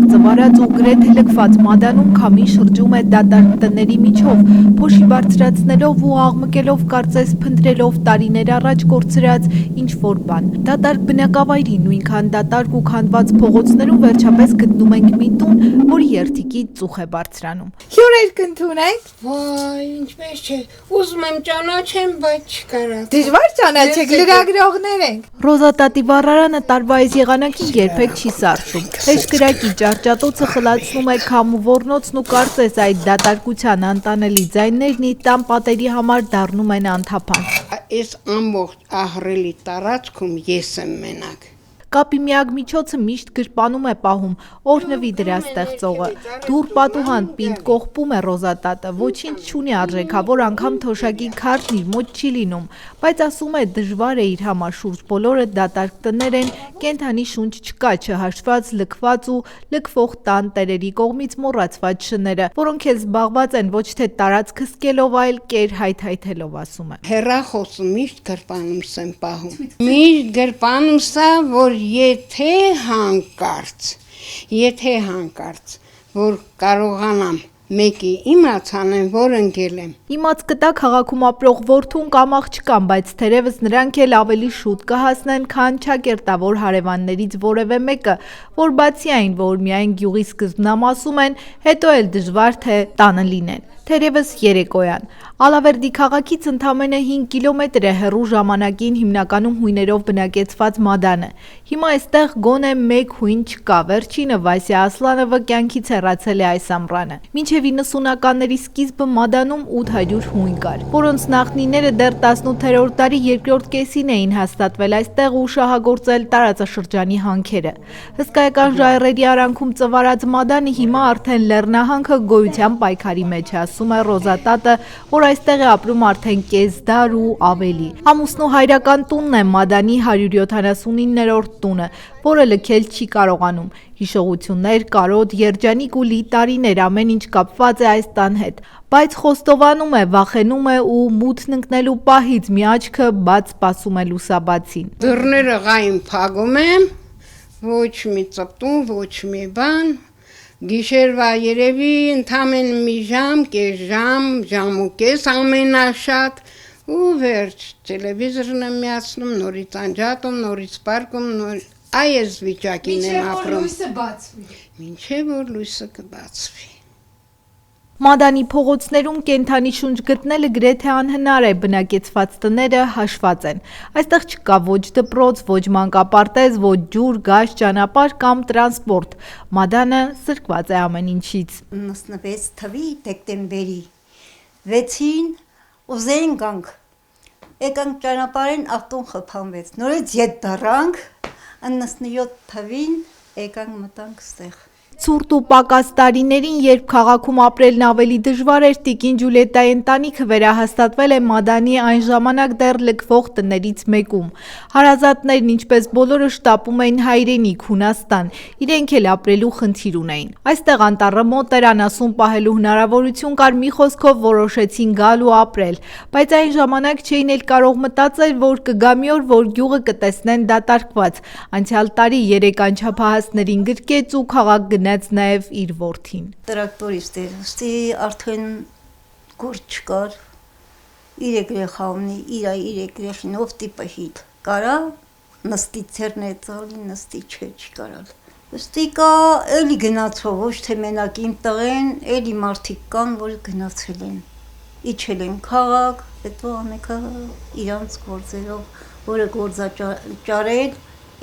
ծվարած ու գրեթե լքված Մադանում քամին շրջում է դատարկ տների միջով, փոշի բարձրացնելով ու աղմկելով կարծես փնտրելով տարիներ առաջ կորցրած ինչ-որ բան։ Դատարկ բնակավայրի նույնքան դատարկ ու քանդված փողոցներում վերջապես գտնում ենք մի տուն, որի երթիկից ծուխ է բարձրանում։ Հյուրեր կընդունեք։ Վայ, ինչպես չէ, ուզում եմ ճանաչեմ, բայց չկարա։ Դժվար ճանաչեք, լրագրողներ ենք։ Ռոզա տատի վառարանը տարվա այս եղանակին երբեք չի սարսում։ Հեշտ կրակի ճարճատոցը խլացնում է քամ ու ոռնոցն ու կարծես այդ դատարկության անտանելի ձայներն ի տան պատերի համար դառնում են անթափանց։ Այս ամբողջ ահռելի տարածքում ես եմ մենակ։ Կապի միակ միջոցը միշտ գրպանում է պահում, օրհնվի դրա ստեղծողը։ Դուռ պատուհան պինդ կողպում է Ռոզա տատը, ոչինչ չունի արժեքավոր, անգամ թոշակի քարտն իր մոտ չի լինում, բայց ասում է դժվար է իր համար, շուրջ բոլորը դատարկ տներ են, կենդանի շունչ չկա, չհաշված լքված ու լքվող տան տերերի կողմից մոռացված շները, որոնք էլ զբաղված են ոչ թե տարածք հսկելով, այլ կեր հայթայթելով, ասում է։ Հեռախոսը միշտ գրպանումս եմ պահում։ Միշտ գրպանումս է, որ եթե հանկարծ, որ կարողանամ մեկի իմացան եմ, որ ընկել եմ։ Իմաց կտա քաղաքում ապրող որդուն կամ աղջկան, բայց թերևս նրանք էլ ավելի շուտ կհասնեն, քան ճակերտավոր հարևաններից որևէ մեկը, որ բացի այն, որ միայն գյուղի սկզբնամասում են, հետո էլ դժվար թե տանը լինեն։ Թերևս երեկոյան։ Ալավերդի քաղաքից ընդամենը 5 կիլոմետր է հեռու ժամանակին հիմնականում հույներով բնակեցված Մադանը։ Հիմա այստեղ գոնե մեկ հույն չկա, վերջինը Վասիա Ասլանովը կյանքից հեռացել է այս ամռանը։ Մինչև 90-ականների սկիզբը Մադանում 800 հույն կար, որոնց նախնիները դեռ 18-րդ դարի երկրորդ կեսին էին հաստատվել այստեղ ու շահագործել տարածաշրջանի հանքերը։ Հսկայական ժայռերի արանքում ծվարած Մադանը հիմա արդեն լեռնահանքը գոյության պայքարի մեջ է, ասում է Ռոզա տատը, որ այստեղ է ապրում արդեն կես դար ու ավելի։ Ամուսնու հայրական տունն է Մադանի 179-րդ տունը, որը լքել չի կարողանում։ Հիշողություններ, կարոտ, երջանիկ ու լի տարիներ, ամեն ինչ կապված է այս տան հետ, բայց խոստովանում է, վախենում է ու մութն ընկնելու պահից մի աչքը բաց սպասում է լուսաբացին։ Դռները ղային փակում եմ, ոչ մի ծպտուն, ոչ մի բան։ Գիշերվա երևի ընդամենը մի ժամ, կես ժամ, ժամ ու կես ամենաշատ ու վերջ տելևիզորն եմ միացնում, նորից անջատում, նորից պարկում, այս վիճակին եմ ապրում։ Մինչև որ լույսը կբացվի։ Մադանի փողոցներում կենդանի շունչ գտնելը գրեթե անհնար է, բնակեցված տները հաշված են։ Այստեղ չկա ոչ դպրոց, ոչ մանկապարտեզ, ոչ ջուր, գազ, ճանապարհ կամ տրանսպորտ։ Մադանը սրկված է ամեն ինչից։ 96 թվականի դեկտեմբերի 6-ին ուզեին գանք։ Եկանք ճանապարհին ավտոն խփանվեց։ Նորից ետ դառանք 97 թվականին եկանք մտանք ստեղ։ Ցուրտ ու պակաս տարիներին, երբ քաղաքում ապրելն ավելի դժվար էր, տիկին Ջուլիետայի ընտանիքը վերահաստատվել է Մադանի այն ժամանակ դեռ լքվող տներից մեկում։ Հարազատներն ինչպես բոլորը շտապում էին հայրենիք Հունաստան, իրենք էլ ապրելու խնդիր ունեին։ Այստեղ անտառը մոտ էր, անասուն պահելու հնարավորություն կար, մի խոսքով որոշեցին գալ ու ապրել, բայց այն ժամանակ չէին էլ կարող մտածել, որ կգա մի օր, որ գյուղը կտեսնեն դատարկված։ Անցյալ տարի 3 անչափահասներին գրկեց ու քաղաք գնաց նաև իր որդին։ Տրակտորիստ էր, ուստի արդեն գործ չկար, 3 երեխա ունի, իր երեխինով տիպը հիտ կարա, նստի ցերն է ծալի, նստի չկարալ։ Ուստի կա էլի գնացող, ոչ թե մենակ իմ տղեն, էլի մարդիկ կան, որ գնացել են, իջել են քաղաք, հետո ամենքը իրանց գործերով, որը գործաճարել,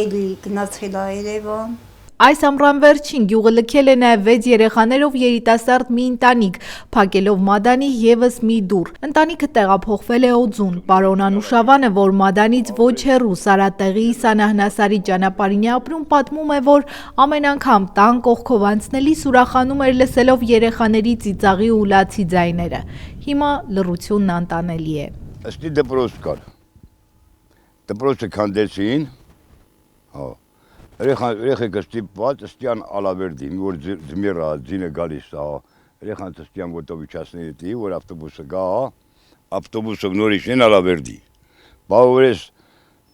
էլի գնացել է Երևան։ Այս ամռան վերջին գյուղը լքել է նաև 6 երեխաներով երիտասարդ մի ընտանիք, փակելով Մադանի ևս մի դուռ։ Ընտանիքը տեղափոխվել է Օձուն։ Պարոն Անուշավանը, որ Մադանից ոչ հեռու Սարատեղի Սանահնասարի ճանապարհին է ապրում, պատմում է, որ ամեն անգամ տան կողքով անցնելիս ուրախանում էր լսելով երեխաների ծիծաղի ու լացի ձայները։ Հիմա լռությունն անտանելի է։ Ըստի դպրոց կար։ Դպրոցը քանդեցին, հա։ Երեխեքը ստիպված ստյան Ալավերդի, մի որ ձմեռը ձինը գալիս է, երեխան ստյան ոտով իջացնի դի, որ ավտոբուսը գա, ավտոբուսով նորից են Ալավերդի։ Բա որ ես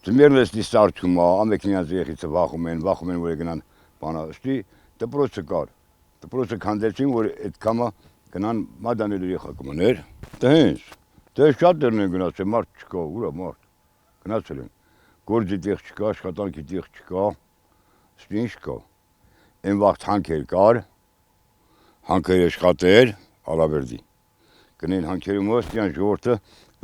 ձմեռն էստի սարճում է, ամենքին իրենց երեխիցը վախում են, որ գնան բանա, ստի դպրոցը կար։ Դպրոցը քանդեցին, որ այդ կամը գնան մադանել երեխա կմներ։ Դե հենց, դե շատ դերն են գնացել, մարդ չկա, ուրա մարդ։ Գնացել են։ Գործի տեղ չկա, աշխատանքի տեղ չկա, ինչ կա։ Այն վաղ հանքեր կար, հանքեր աշխատեր, Ալավերդի։ Գնեն հանքերի մոստյան ժողովուրդը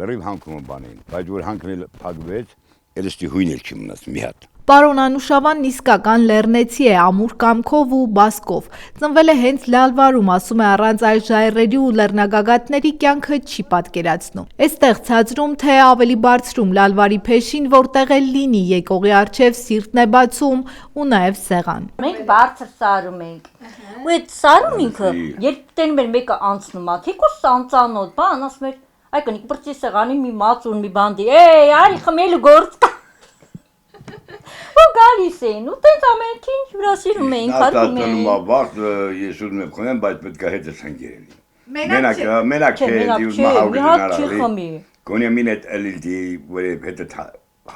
լրիվ հանքում բանեն, բայց որ հանքն էլ փակվեց, էլստի հույն էլ չի մնաց մի հատ։ Պարոն Անուշավանն իսկական լեռնեցի է ամուր կամքով ու բասկով։ Ծնվել է հենց Լալվարում, ասում է առանց այս ժայռերի ու լեռնագագաթների կյանքը չի պատկերացնում։ Այստեղ ցածրում թե ավելի բարձրում Լալվարի փեշին, որտեղ էլ լինի եկողի առջև սիրտն է բացում ու նաև սեղան։ Մենք բարձր սարում ենք։ Ու այդ սարում ինքը, երբ տենում էր մեկը անցնում է, թեկուս անծանոթ, բան ասում էր, այ կնիկ բրծի սեղանի մի մածուն մի բանդի, արի խմելու գործ կա։ Ու գալիս էին, ու տենց ամենքին հյուրասիրում էին, քարվում էին։ Աստանում ավարտ, ես ուզում եմ խմեմ, բայց պետք է հետը սնգերելի։ Մենակ չէ, գոնե մին այդ էլիլդի, որ հետը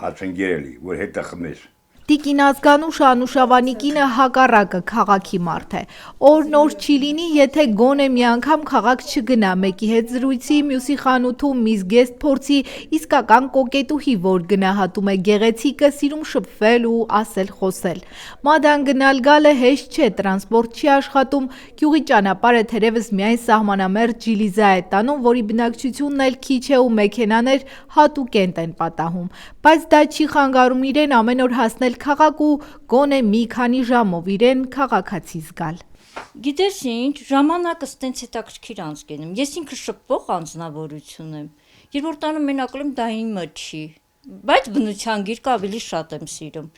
հացնգերելի, որ հետը խմես։ Տիկին Ազգանուշ Անուշավանի կինը հակառակը քաղաքի մարդ է։ Օր-նոր չի լինի, եթե գոնե մի անգամ քաղաք չգնա, մեկի հետ զրույցի, մյուսի խանութում մի զգեստ փորձի, իսկական կոկետուհի, որ գնահատում է գեղեցիկը, սիրում շփվել ու ասել խոսել։ Մադան գնալ գալը հեշտ չէ, տրանսպորտ չի աշխատում, գյուղի ճանապարհը թերևս միայն սահմանամերձ Ջիլիզա է տանում, որի բնակչությունն էլ քիչ է ու մեքենաներ հատուկենտ են պատահում, բայց դա չի խանգարում իրեն ամեն օր հասնել քաղաք ու գոնե մի քանի ժամով իրեն քաղաքացի զգալ։ Գիտես ինչ, ժամանակս տենց հետաքրքիր անցկենում, ես ինքը շփվող անձնավորություն եմ, երբ որ տանում մենակ եմ դա իմը չի, բայց բնության գիրկը ավելի շատ եմ սիրում։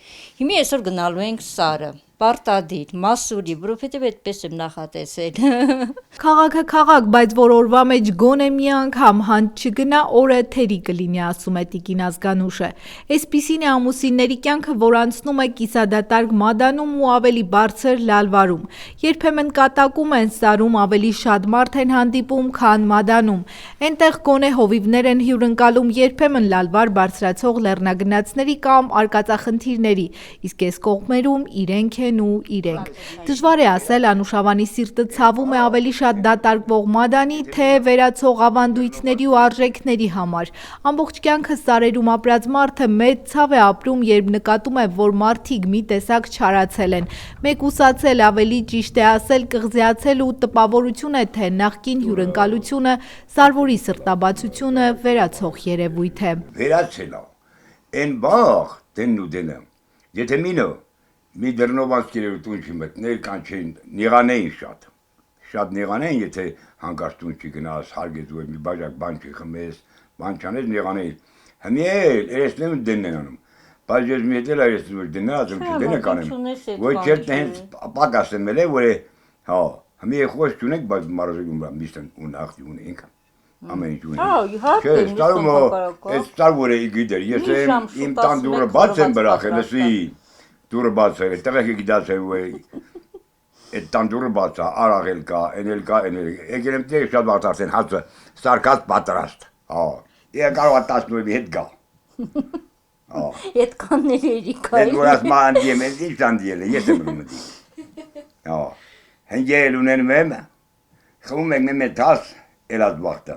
Հիմա այսօր գնալու ենք Սարը, Պարտադիր, Մասուրի, որովհետև այդպես եմ նախատեսել։ Քաղաքը քաղաք, բայց որ օրվա մեջ գոնե մի անգամ հանց չգնա, օրը թերի կլինի, ասում է տիկին Ազգանուշը։ Այսպիսին է ամուսինների կյանքը, որ անցնում է կիսադատարկ Մադանում ու ավելի բարձր Լալվարում։ Երբեմն կատակում են Սարում ավելի շատ մարդ են հանդիպում, քան Մադանում։ Այնտեղ գոնե հովիվներ են հյուրընկալում, երբեմն Լալվար բարձրացող լեռնագնացների կամ արկածախնդիրների, իսկ այս կողմերում իրենք են ու իրենք։ Դժվար է ասել Անուշավանի սիրտը ցավում է ավելի շատ դատարկվող Մադանի, թե վերացող ավանդույթների ու արժեքների համար։ Ամբողջ կյանքը Սարերում ապրած մարդը մեծ ցավ է ապրում, երբ նկատում է, որ մարդիկ մի տեսակ չարացել են։ Մեկուսացել, ավելի ճիշտ է ասել, կղզիացել ու տպավորություն է, թե նախկին հյուրընկալությունը, Սարվորի սրտաբացությունը վերացող երևույթ է։ Վերացել է, են բաղ դենն ու դենը, եթե մինը, մի դրնովանցքերով տուն չի մտնել, կան չեն, նեղանեին շատ նեղանեին, եթե հանկարծ տուն չի գնաս, հարգեց ու մի բաժակ բան չի խմես, բան չանես նեղանեին, հմի էլ, երեսնեմ դենն են անում, բայց ես մի հետ էլ երեսնում որ դենը ածում չի դենը կանեմ, որ չերտ հենց պակաս եմ էլ է, որ է, հա, հմի է խոս չունենք, բայց մարոզեգում բրամ միշտ ու նախդի ունենք, ամեն ինչ ունենք, չէ, ստարում այդ ստար որ է գիդեր, ես իմ տան դուրը բաց եմ բրախել, լսի, դուրը բաց է, տեղեքը գիտած եմ, որ այդ տան դուրը բաց է, արաղել կա, էնել կա, եկել եմ տեղ շատ բաղց արդեն հացը սարկած պատրաստ, է կարող է 19-ի հետ գա, Ետ կանների երիկա Այդ որ ասմա անդիեմ են, ինչ անդիել է, ես եմ ռում դի, հնգել ունենում եմ, խվում ենք մետ հաս, էլած բաղթը,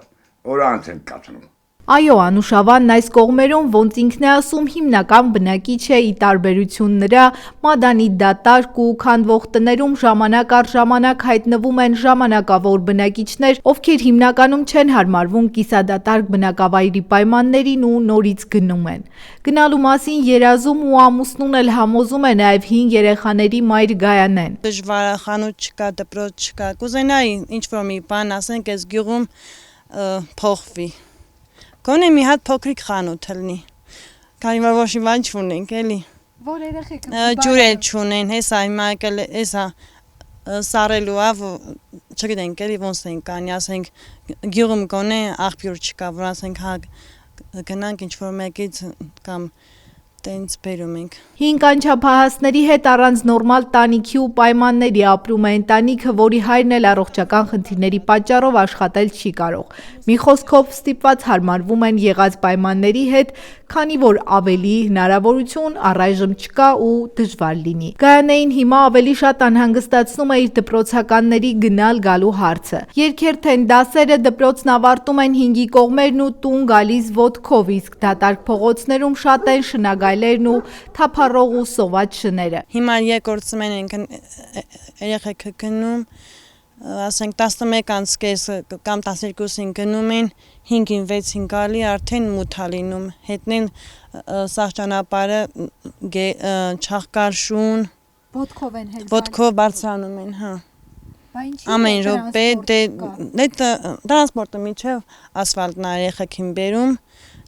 օրը անց են կացնում, Այո, Անուշավանն այս կողմերում, ոնց ինքն է ասում, հիմնական բնակիչ է ի տարբերություն նրա, Մադանի դատարկ ու քանդվող տներում ժամանակ առ ժամանակ հայտնվում են ժամանակավոր բնակիչներ, ովքեր հիմնականում չեն հարմարվում կիսադատարկ բնակավայրի պայմաններին ու նորից գնում են։ Գնալու մասին երազում ու ամուսնուն էլ համոզում է նաև 5 երեխաների մայր Գայանեն։ Դժվար է, խանութ չկա, դպրոց չկա, կուզենայի ինչ-որ մի բան ասենք, այս գյուղում փոխվի։ Գոնե մի հատ փոքրիկ խանութ լինի, քանի որ ոչ մի բան չունենք, էլի։ Որ երեխեք Ջուր էլ չունեն, հեսա հիմա եկել էսա սարելու ավ, չգիտենք, էլի ոնց ենք կանի, ասենք գյուղում գոնե աղբյուր չկա, որ ասենք հա գնանք ինչ-որ մեկից կամ տենց բերում ենք։ 5 անչափահասների հետ առանց նորմալ տանիքի ու պայմանների ապրում է ընտանիքը, որի հայրն էլ առողջական խնդիրների պատճառով աշխատել չի կարող։ Մի խոսքով ստիպված հարմարվում են եղած պայմանների հետ, քանի որ ավելի հնարավորություն առայժմ չկա ու դժվար լինի։ Գայանեին հիմա ավելի շատ անհանգստացնում է իր դպրոցականների գնալ գալու հարցը։ Երկերթեն դասերը դպրոցն ավարտում են 5-ի կողմերն ու տուն գալիս ոտքով, իսկ դատարկ փողոցներում շատ են շնագայլերն ու թափառող ու սոված շները։ Հիմա երկրորդ սմեն ենք երեխեք գնում, ասենք 11 կես կամ 12-ին գնում են, 5-ին 6-ին գալի արդեն մութ է լինում, հետնեն սաղ ճանապարհը չաղկարշուն, ոտքով բարձրանում են, հա։ Ամեն րոպե տրանսպորտը միջև ասֆալտն է երեխեքին բերում,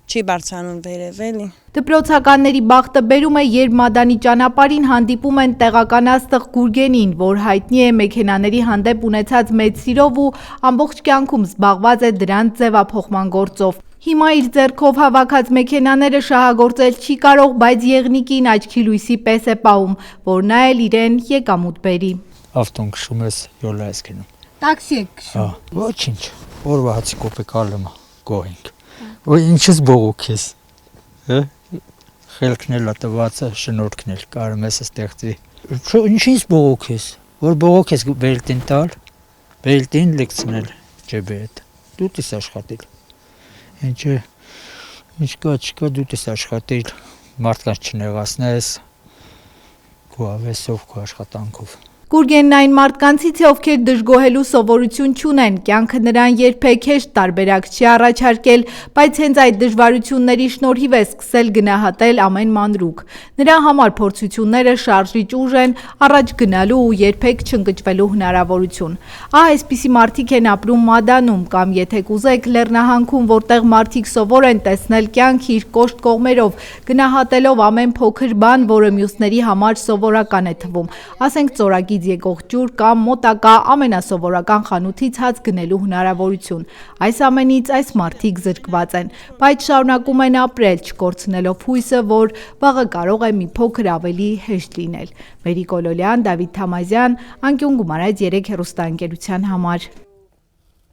չի բարձրանում վերև էլի։ Դպրոցականների բախտը բերում է, երբ Մադանի ճանապարհին հանդիպում են տեղականաստղ Գուրգենին, որ հայտնի է մեքենաների հանդեպ ունեցած մեծ սիրով ու ամբողջ կյանքում զբաղված է դրանց ձևափոխման գործով։ Հիմա իր ձեռքով հավաքած մեքենաները շահագործել չի կարող, բայց եղնիկին աչքի լույսի պես է պահում, որ նա էլ իրեն եկամուտ բերի։ Ավտոն քշում ես, յոլա ես գնում։ Տաքսի եք քշում։ Ոչինչ, օրվա հացի կոպեկ ալում գոհենք։ Ու ինչս բողոք ես։ Խելքն էլ տված է, շնորհքն էլ կարում ես ստեղծի։ Ինչից բողոք ես, որ բողոք ես բելտին տալ, բելտին լեկցնել ջեբի հետ։ Դու ես աշխատել։ Ինչ կա, դու ես աշխատել, մարդկանց չնեղացնես, քո ավեսով, քո աշխատանքով։ Գուրգենն այն մարդկանցից է, ովքեր դժգոհելու սովորություն չունեն, կյանքը նրան երբեք հեշտ տարբերակ չի առաջարկել, բայց հենց այդ դժվարությունների շնորհիվ է սկսել գնահատել ամեն մանրուք։ Նրա համար փորձությունները շարժիչ ուժ են, առաջ գնալու ու երբեք չընկճվելու հնարավորություն։ Այսպիսի մարդիկ են ապրում Մադանում կամ, եթե կուզեք, Լեռնահանքում, որտեղ մարդիկ սովոր են տեսնել կյանքը իր կոշտ կողմերով, գնահատելով ամեն փոքր բան, որը մյուսների համար սովորական է թվում, ասենք ծորագիծ եկող ջուր կամ մոտակա ամենասովորական խանութից հաց գնելու հնարավորություն։ Այս ամենից այս մարդիկ զրկված են, բայց շարունակում են ապրել, չկորցնելով հույսը, որ վաղը կարող է մի փոքր ավելի հեշտ լինել։ Մերի Կոլոլյան, Դավիթ Թամազյան, Անկյուն Գումարած 3 հեռուստաընկերության համար։